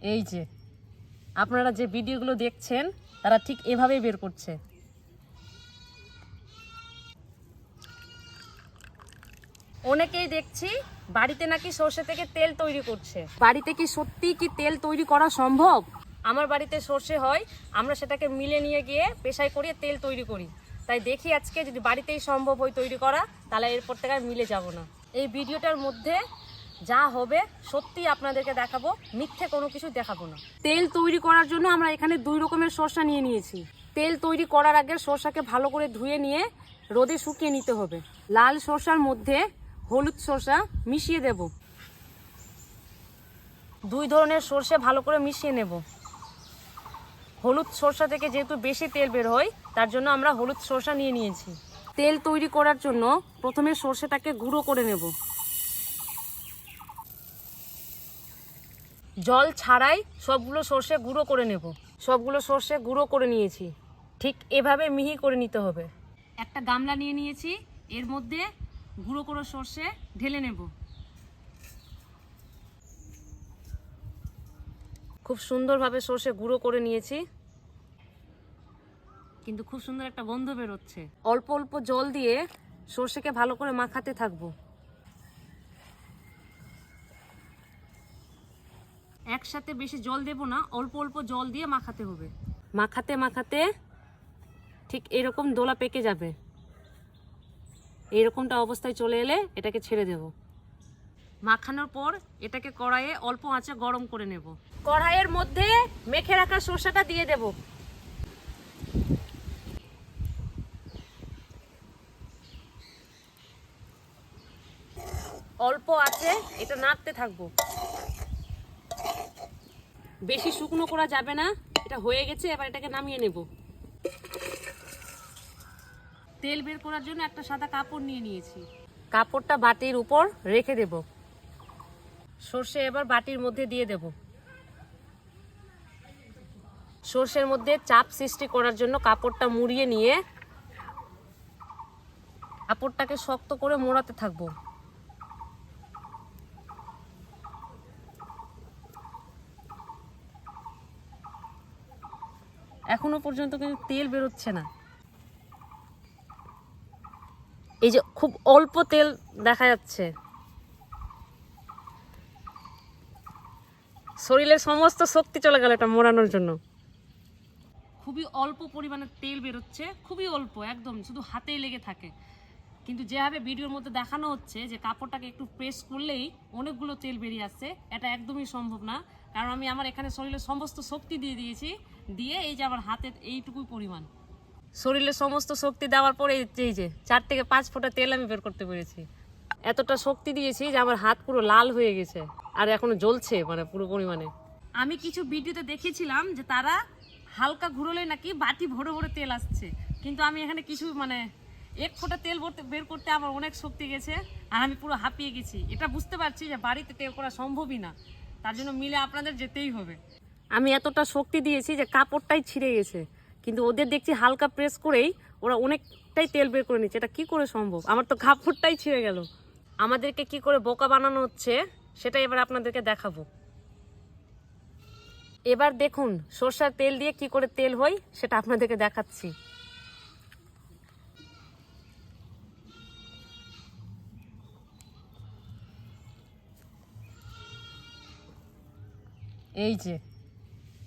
এই যে আপনারা যে ভিডিওগুলো দেখছেন তারা ঠিক এভাবেই বের করছে। অনেকেই দেখছি বাড়িতে নাকি সরষে থেকে তেল তৈরি করছে। বাড়িতে কি সত্যি কি তেল তৈরি করা সম্ভব? আমার বাড়িতে সরষে হয়, আমরা সেটাকে মিলে নিয়ে গিয়ে পেশায় করিয়ে তেল তৈরি করি। তাই দেখি আজকে যদি বাড়িতেই সম্ভব হয় তৈরি করা, তাহলে এরপর থেকে আর মিলে যাব না। এই ভিডিওটার মধ্যে যা হবে সত্যি আপনাদেরকে দেখাবো, মিথ্যে কোনো কিছু দেখাবো না। তেল তৈরি করার জন্য আমরা এখানে 2 রকমের সরষা নিয়ে নিয়েছি। তেল তৈরি করার আগে সরষাকে ভালো করে ধুয়ে নিয়ে রোদে শুকিয়ে নিতে হবে। লাল সরষার মধ্যে হলুদ সরষা মিশিয়ে দেব। 2 ধরনের সরষে ভালো করে মিশিয়ে নেব। হলুদ সরষা থেকে যেহেতু বেশি তেল বের হয়, তার জন্য আমরা হলুদ সরষা নিয়ে নিয়েছি। তেল তৈরি করার জন্য প্রথমে সরষেটাকে গুঁড়ো করে নেব। জল ছাড়াই সবগুলো সরষে গুঁড়ো করে নেব। সবগুলো সরষে গুঁড়ো করে নিয়েছি। ঠিক এভাবে মিহি করে নিতে হবে। একটা গামলা নিয়ে নিয়েছি, এর মধ্যে গুঁড়ো করে সরষে ঢেলে নেব। খুব সুন্দরভাবে সরষে গুঁড়ো করে নিয়েছি, কিন্তু খুব সুন্দর একটা গন্ধ বেরোচ্ছে। অল্প অল্প জল দিয়ে সরষেকে ভালো করে মাখাতে থাকবো। একসাথে বেশি জল দেব না, অল্প অল্প জল দিয়ে মাখাতে হবে। মাখাতে মাখাতে ঠিক এরকম দোলা পেকে যাবে। এইরকমটা অবস্থায় চলে এলে এটাকে ছেড়ে দেব। মাখানোর পর এটাকে কড়াইয়ে অল্প আঁচে গরম করে নেব। কড়াইয়ের মধ্যে মেখে রাখা সরষেটা দিয়ে দেব। অল্প আঁচে এটা নাড়তে থাকবো। বেশি শুকনো করা যাবে না। এটা হয়ে গেছে, এবার এটাকে নামিয়ে নেব। তেল বের করার জন্য একটা সাদা কাপড় নিয়ে নিয়েছি। কাপড়টা বাটির উপর রেখে দেব। সরষে এবার বাটির মধ্যে দিয়ে দেব। সরষের মধ্যে চাপ সৃষ্টি করার জন্য কাপড়টা মুড়িয়ে নিয়ে কাপড়টাকে শক্ত করে মোড়াতে থাকবো। এখনো পর্যন্ত কিন্তু তেল বেরোচ্ছে না। এই যে খুব অল্প তেল দেখা যাচ্ছে। শরীরের সমস্ত শক্তি চলে গেল এটা মোড়ানোর জন্য। খুবই অল্প পরিমাণে তেল বেরোচ্ছে, খুবই অল্প, একদম শুধু হাতেই লেগে থাকে। কিন্তু যেভাবে ভিডিওর মধ্যে দেখানো হচ্ছে যে কাপড়টাকে একটু প্রেস করলেই অনেকগুলো তেল বেরিয়ে আসছে, এটা একদমই সম্ভব না। কারণ আমি আমার এখানে শরীরের সমস্ত শক্তি দিয়ে দিয়েছি, দিয়ে এই যে আমার হাতের এইটুকুই পরিমাণ শরীরের সমস্ত শক্তি দেওয়ার পরে এই যে 4 থেকে 5 ফোঁটা তেল আমি বের করতে পেরেছি। এতটা শক্তি দিয়েছি যে আমার হাত পুরো লাল হয়ে গেছে, আর এখনো জ্বলছে মানে পুরো পরিমাণে। আমি কিছু ভিডিওতে দেখেছিলাম যে তারা হালকা ঘুরোলে নাকি বাটি ভরে ভরে তেল আসছে, কিন্তু আমি এখানে কিছু মানে 1 ফোঁটা তেল বের করতে আমার অনেক শক্তি গেছে, আর আমি পুরো হাঁপিয়ে গেছি। এটা বুঝতে পারছি যে বাড়িতে তেল করা সম্ভবই না, তার জন্য মিলে আপনাদের যেতেই হবে। আমি এতটা শক্তি দিয়েছি যে কাপড়টাই ছিঁড়ে গেছে, কিন্তু ওদের দেখছি হালকা প্রেস করেই ওরা অনেকটাই তেল বের করে নিচ্ছে। এটা কি করে সম্ভব? আমার তো কাপড়টাই ছিঁড়ে গেল। আমাদেরকে কি করে বোকা বানানো হচ্ছে সেটা এবার আপনাদেরকে দেখাবো। এবার দেখুন সরষের তেল দিয়ে কি করে তেল হয় সেটা আপনাদেরকে দেখাচ্ছি। এই যে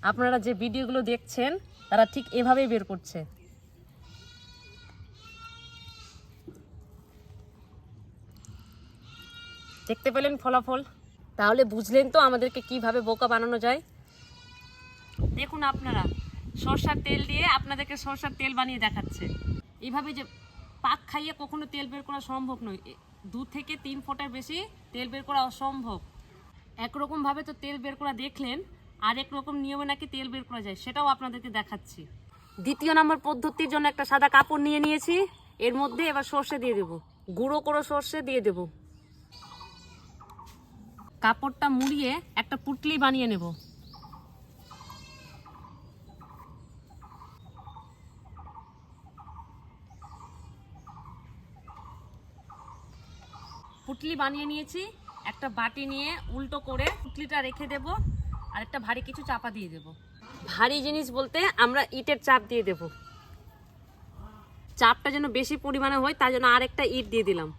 আপনারা যে ভিডিওগুলো দেখছেন তারা ঠিক এভাবেই বের করছে। দেখতে পেলেন ফলাফল? তাহলে বুঝলেন তো আমাদেরকে কিভাবে বোকা বানানো যায়। দেখুন আপনারা, সরষার তেল দিয়ে আপনাদেরকে সরষার তেল বানিয়ে দেখাচ্ছে। এইভাবে যে পাক খাইয়ে কখনো তেল বের করা সম্ভব নয়। 2 থেকে 3 ফোঁটার বেশি তেল বের করা অসম্ভব। একরকমভাবে তো তেল বের করা দেখলেন, আর একরকম নিয়মে নাকি তেল বের করা যায়, সেটাও আপনাদেরকে দেখাচ্ছি। 2 নম্বর পদ্ধতির জন্য একটা সাদা কাপড় নিয়ে নিয়েছি। এর মধ্যে এবার সরষে দিয়ে দেব। গুঁড়ো করে সরষে দিয়ে দেব। কাপড়টা মুড়িয়ে একটা পুটলি বানিয়ে নেব। পুটলি বানিয়ে নিয়েছি। একটা বাটি নিয়ে উল্টো করে পুটলিটা রেখে দেব, আর একটা ভারী কিছু চাপা দিয়ে দেব। ভারী জিনিস বলতে আমরা ইটের চাপ দিয়ে দেব। চাপটা যেন বেশি পরিমাণে হয় তার জন্য আরেকটা ইট দিয়ে দিলাম।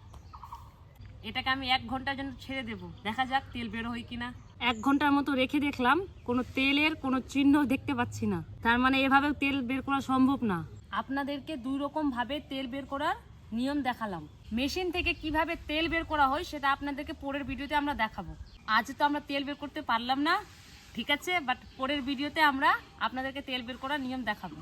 এটাকে আমি 1 ঘন্টার জন্য ছেড়ে দেব, দেখা যাক তেল বের হয় কিনা। 1 ঘন্টার মতো রেখে দেখলাম কোনো তেলের কোনো চিহ্ন দেখতে পাচ্ছি না। তার মানে এভাবে তেল বের করা সম্ভব না। আপনাদেরকে 2 রকম ভাবে তেল বের করার নিয়ম দেখালাম। মেশিন থেকে কিভাবে তেল বের করা হয় সেটা আপনাদেরকে পরের ভিডিওতে আমরা দেখাবো। আজ তো আমরা তেল বের করতে পারলাম না, ঠিক আছে, বাট পরের ভিডিওতে আমরা আপনাদেরকে তেল বের করার নিয়ম দেখাবো।